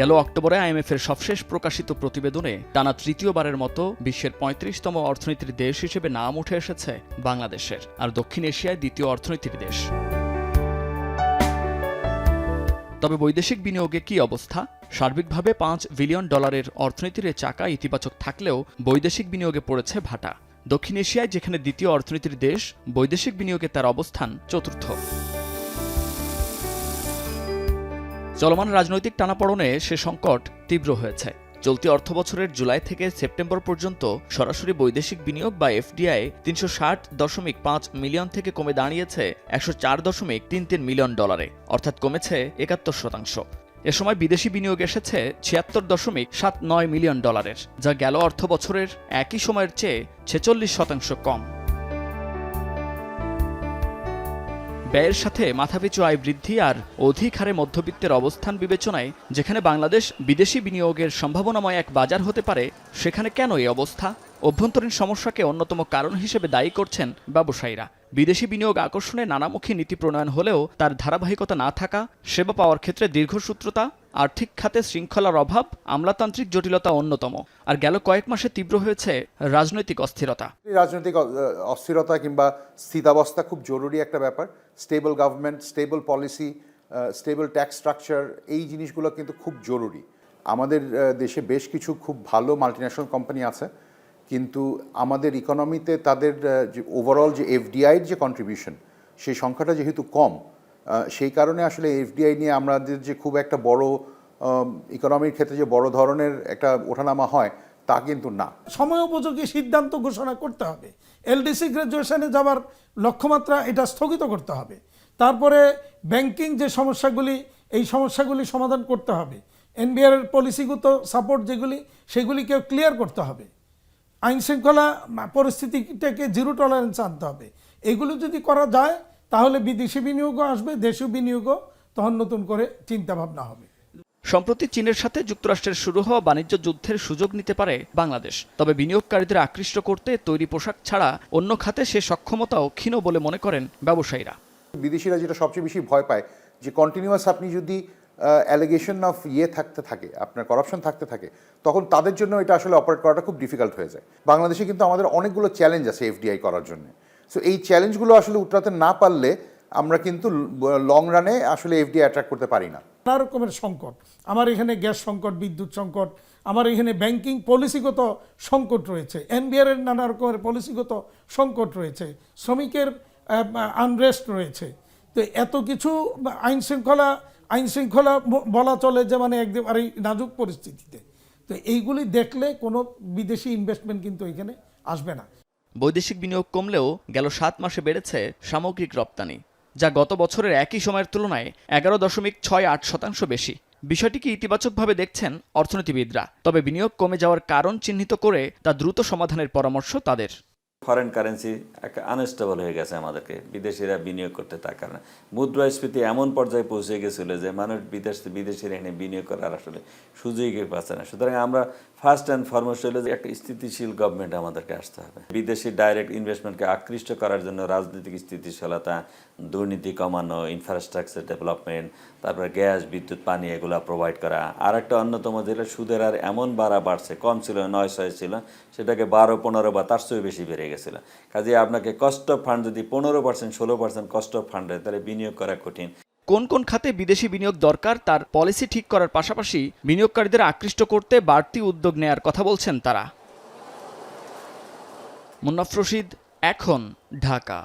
গেল অক্টোবরে আইএমএফের সবশেষ প্রকাশিত প্রতিবেদনে টানা তৃতীয়বারের মতো বিশ্বের ৩৫তম অর্থনীতির দেশ হিসেবে নাম উঠে এসেছে বাংলাদেশের, আর দক্ষিণ এশিয়ায় দ্বিতীয় অর্থনীতির দেশ। তবে বৈদেশিক বিনিয়োগে কি অবস্থা? সার্বিকভাবে $5 বিলিয়ন অর্থনীতির চাকা ইতিবাচক থাকলেও বৈদেশিক বিনিয়োগে পড়েছে ভাটা। দক্ষিণ এশিয়ায় যেখানে দ্বিতীয় অর্থনীতির দেশ, বৈদেশিক বিনিয়োগে তার অবস্থান চতুর্থ। চলমান রাজনৈতিক টানাপড়নে সে সংকট তীব্র হয়েছে। চলতি অর্থবছরের জুলাই থেকে সেপ্টেম্বর পর্যন্ত সরাসরি বৈদেশিক বিনিয়োগ বা এফডিআই ৩৬০.৫ মিলিয়ন থেকে কমে দাঁড়িয়েছে $১০৪.৩৩ মিলিয়ন, অর্থাৎ কমেছে ৭১%। এ সময় বিদেশি বিনিয়োগ এসেছে $৭৬.৭৯ মিলিয়ন, যা গেল অর্থবছরের একই সময়ের চেয়ে ৪৬% কম। ব্যয়ের সাথে মাথাপিছু আয় বৃদ্ধি আর অধিক হারে মধ্যবিত্তের অবস্থান বিবেচনায় যেখানে বাংলাদেশ বিদেশি বিনিয়োগের সম্ভাবনাময় এক বাজার হতে পারে, সেখানে কেন এই অবস্থা? অভ্যন্তরীণ সমস্যাকে অন্যতম কারণ হিসেবে দায়ী করছেন ব্যবসায়ীরা। বিদেশি বিনিয়োগ আকর্ষণে নানামুখী নীতি প্রণয়ন হলেও তার ধারাবাহিকতা না থাকা, সেবা পাওয়ার ক্ষেত্রে দীর্ঘসূত্রতা, আর্থিক খাতে শৃঙ্খলার অভাব, আমলাতান্ত্রিক জটিলতা অন্যতম। আর গেল কয়েক মাসে তীব্র হয়েছে রাজনৈতিক অস্থিরতা। রাজনৈতিক অস্থিরতা কিংবা স্থিতাবস্থা খুব জরুরি একটা ব্যাপার। Stable government, stable policy, stable tax structure, এই জিনিসগুলো কিন্তু খুব জরুরি। আমাদের দেশে বেশ কিছু খুব ভালো মাল্টিন্যাশনাল কোম্পানি আছে, কিন্তু আমাদের ইকোনমিতে তাদের যে ওভারঅল যে এফডিআইয়ের যে কন্ট্রিবিউশন, সেই সংখ্যাটা যেহেতু কম, সেই কারণে আসলে এফডিআই নিয়ে আমাদের যে খুব একটা বড় ইকোনমির ক্ষেত্রে যে বড় ধরনের একটা ওঠানামা হয় তা কিন্তু না। সময় উপযোগী সিদ্ধান্ত ঘোষণা করতে হবে। এলডিসি গ্র্যাজুয়েশনে যাওয়ার লক্ষ্যমাত্রা এটা স্থগিত করতে হবে। তারপরে ব্যাংকিং যে সমস্যাগুলি, এই সমস্যাগুলি সমাধান করতে হবে। এনবিআর এর পলিসিগত সাপোর্ট যেগুলি, সেগুলিকে ক্লিয়ার করতে হবে। আইন শৃঙ্খলা পরিস্থিতিটাকে জিরো টলারেন্স আনতে হবে। এগুলো যদি করা যায় তাহলে বিদেশি বিনিয়োগও আসবে, দেশীয় বিনিয়োগও তখন নতুন করে চিন্তাভাবনা হবে। সম্প্রতি চীনের সাথে যুক্তরাষ্ট্রের শুরু হওয়া বাণিজ্য যুদ্ধের সুযোগ নিতে পারে বাংলাদেশ। তবে বিনিয়োগকারীদের আকৃষ্ট করতে তৈরি পোশাক ছাড়া অন্য খাতে সে সক্ষমতাও ক্ষীণ বলে মনে করেন ব্যবসায়ীরা। বিদেশিরা যেটা সবচেয়ে বেশি ভয় পায়, যে কন্টিনিউয়াস আপনি যদি অ্যালিগেশন অফ থাকতে থাকে, আপনার করাপশন থাকতে থাকে, তখন তাদের জন্য এটা আসলে অপারেট করাটা খুব ডিফিকাল্ট হয়ে যায়। বাংলাদেশে কিন্তু আমাদের অনেকগুলো চ্যালেঞ্জ আছে এফডিআই করার জন্য। সো এই চ্যালেঞ্জগুলো আসলে উতরাতে না পারলে আমরা কিন্তু লং রানে আসলে এফডিআই অ্যাট্রাক্ট করতে পারি না। নানা রকমের সংকট, আমার এখানে গ্যাস সংকট, বিদ্যুৎ সংকট, আমার এখানে ব্যাংকিং পলিসিগত সংকট রয়েছে, এনবিআর এর নানা রকমের পলিসিগত সংকট রয়েছে, শ্রমিকের আনরেস্ট রয়েছে। তো এত কিছু আইন শৃঙ্খলা বলা চলে যে মানে একেবারে নাজুক পরিস্থিতিতে। তো এইগুলি দেখলে কোনো বিদেশি ইনভেস্টমেন্ট কিন্তু এখানে আসবে না। বৈদেশিক বিনিয়োগ কমলেও গেল 7 মাসে বেড়েছে সামগ্রিক রপ্তানি, যা গত বছরের একই সময়ের তুলনায় 11.68% বেশি। বিষয়টিকে ইতিবাচকভাবে দেখছেন অর্থনীতিবিদরা। তবে বিনিয়োগ কমে যাওয়ার কারণ চিহ্নিত করে তা দ্রুত সমাধানের পরামর্শ তাদের। ফরেন কারেন্সি একটা আনস্টেবল হয়ে গেছে, আমাদেরকে বিদেশিরা বিনিয়োগ করতে থাকার না। মুদ্রাস্ফীতি এমন পর্যায়ে পৌঁছে গেছিল যে মানুষ বিদেশিরা এনে বিনিয়োগ করার আসলে সুযোগই পাচ্ছে না। সুতরাং আমরা ফার্স্ট অ্যান্ড ফরমোস্ট হলো যে একটা স্থিতিশীল গভর্নমেন্ট আমাদেরকে আসতে হবে। বিদেশি ডাইরেক্ট ইনভেস্টমেন্টকে আকৃষ্ট করার জন্য রাজনৈতিক স্থিতিশীলতা, দুর্নীতি কমানো, ইনফ্রাস্ট্রাকচার ডেভেলপমেন্ট, তারপরে গ্যাস, বিদ্যুৎ, পানি এগুলো প্রোভাইড করা। আর একটা অন্যতম যেটা সুদের আর এমন বাড়ছে, কম ছিল 9 ছিল, সেটাকে 12-15 বা তার চেয়ে বেশি বেড়ে গেছিল। কাজে আপনাকে কস্ট অফ ফান্ড যদি 15%, 16% কস্ট অফ ফান্ড হয়, তাহলে বিনিয়োগ করা কঠিন। কোন কোন খাতে বিদেশি বিনিয়োগ দরকার তার পলিসি ঠিক করার পাশাপাশি বিনিয়োগকারীদের আকৃষ্ট করতে বাড়তি উদ্যোগ নেয়ার কথা বলছেন তারা। মুন্নাফ রশিদ, এখন, ঢাকা।